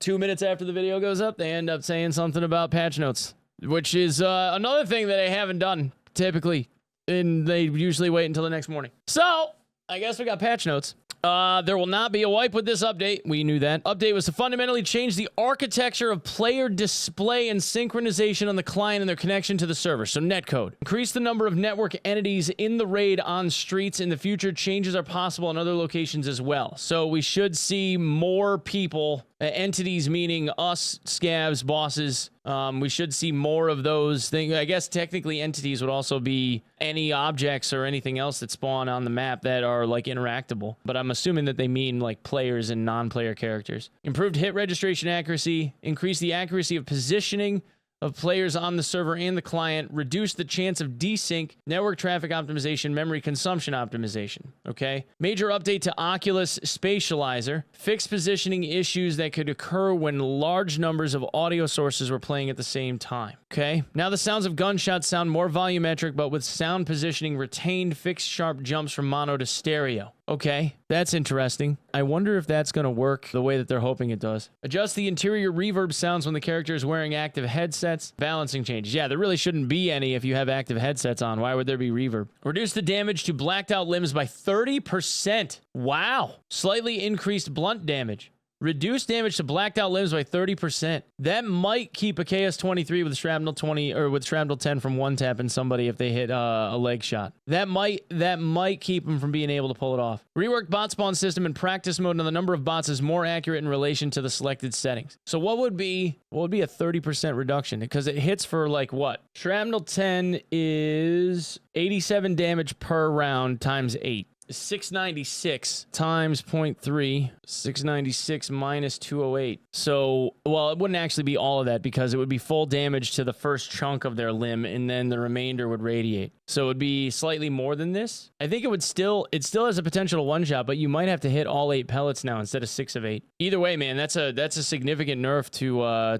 2 minutes after the video goes up, they end up saying something about patch notes, which is another thing that they haven't done typically, and they usually wait until the next morning. So I guess we got patch notes. There will not be a wipe with this update. We knew that. Update was to fundamentally change the architecture of player display and synchronization on the client and their connection to the server. So netcode. Increase the number of network entities in the raid on streets. In the future, changes are possible in other locations as well. So we should see more people, entities meaning us, scavs, bosses. We should see more of those things. I guess technically entities would also be any objects or anything else that spawn on the map that are like interactable. But I'm assuming that they mean like players and non-player characters. Improved hit registration accuracy. Increase the accuracy of positioning of players on the server and the client, reduce the chance of desync, network traffic optimization, memory consumption optimization, okay? Major update to Oculus Spatializer, fix positioning issues that could occur when large numbers of audio sources were playing at the same time, okay? Now the sounds of gunshots sound more volumetric, but with sound positioning retained, fixed sharp jumps from mono to stereo. Okay, that's interesting. I wonder if that's going to work the way that they're hoping it does. Adjust the interior reverb sounds when the character is wearing active headsets. Balancing changes. Yeah, there really shouldn't be any if you have active headsets on. Why would there be reverb? Reduce the damage to blacked out limbs by 30%. Wow. Slightly increased blunt damage. Reduce damage to blacked out limbs by 30%. That might keep a KS-23 with shrapnel 20 or with shrapnel 10 from one tapping somebody if they hit a leg shot. That might keep them from being able to pull it off. Rework bot spawn system in practice mode, and the number of bots is more accurate in relation to the selected settings. So what would be a 30% reduction? Because it hits for like what? Shrapnel 10 is 87 damage per round times 8. 696 times 0.3, 696 minus 208. So, well, it wouldn't actually be all of that because it would be full damage to the first chunk of their limb and then the remainder would radiate. So it would be slightly more than this. I think it still has a potential to one-shot, but you might have to hit all 8 pellets now instead of 6 of 8. Either way, man, that's a significant nerf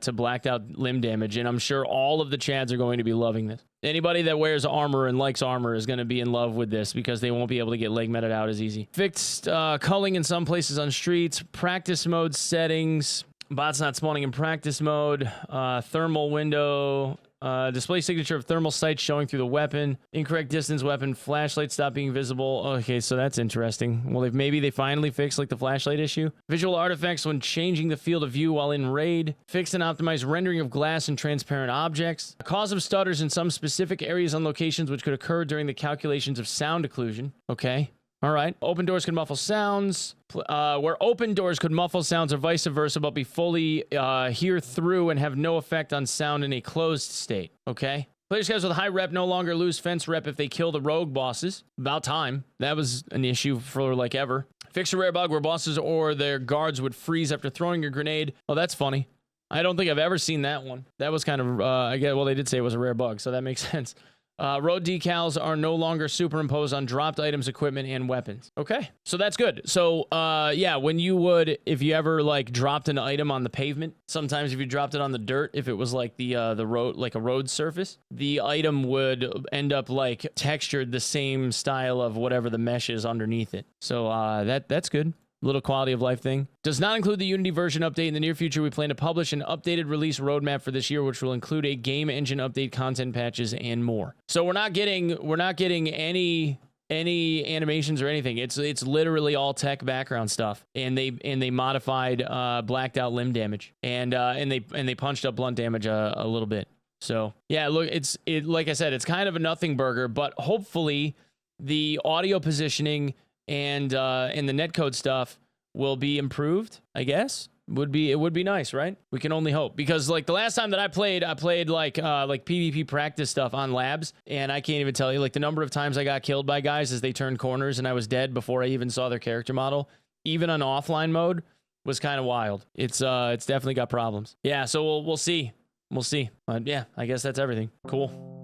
to blacked out limb damage, and I'm sure all of the chads are going to be loving this. Anybody that wears armor and likes armor is going to be in love with this because they won't be able to get leg meted out as easy. Fixed culling in some places on streets, practice mode settings, bots not spawning in practice mode, thermal window, display signature of thermal sights showing through the weapon, incorrect distance weapon, flashlight stop being visible. Okay, so that's interesting. Well, maybe they finally fixed like the flashlight issue. Visual artifacts when changing the field of view while in raid. Fixed and optimized rendering of glass and transparent objects. Cause of stutters in some specific areas on locations which could occur during the calculations of sound occlusion. Okay. All right. Open doors can muffle sounds. Where open doors could muffle sounds or vice versa, but be fully hear through and have no effect on sound in a closed state. Okay. Players guys with high rep no longer lose fence rep if they kill the rogue bosses. About time. That was an issue for like ever. Fix a rare bug where bosses or their guards would freeze after throwing a grenade. Oh, that's funny. I don't think I've ever seen that one. That was kind of, well, they did say it was a rare bug, so that makes sense. Road decals are no longer superimposed on dropped items, equipment, and weapons. Okay, so that's good. So, yeah, when you would, if you ever like dropped an item on the pavement, sometimes if you dropped it on the dirt, if it was like the road, like a road surface, the item would end up like textured the same style of whatever the mesh is underneath it. So, that's good. Little quality of life thing. Does not include the Unity version update. In the near future, we plan to publish an updated release roadmap for this year, which will include a game engine update, content patches, and more. So we're not getting any animations or anything. It's literally all tech background stuff, and they modified blacked out limb damage, and they punched up blunt damage a little bit. So yeah, look, like I said, it's kind of a nothing burger, but hopefully the audio positioning and the netcode stuff will be improved, I guess. It would be nice, right? We can only hope, because like the last time that I played like PvP practice stuff on labs, and I can't even tell you like the number of times I got killed by guys as they turned corners and I was dead before I even saw their character model, even on offline mode, was kind of wild. It's definitely got problems. Yeah, so we'll see. But yeah, I guess that's everything. Cool.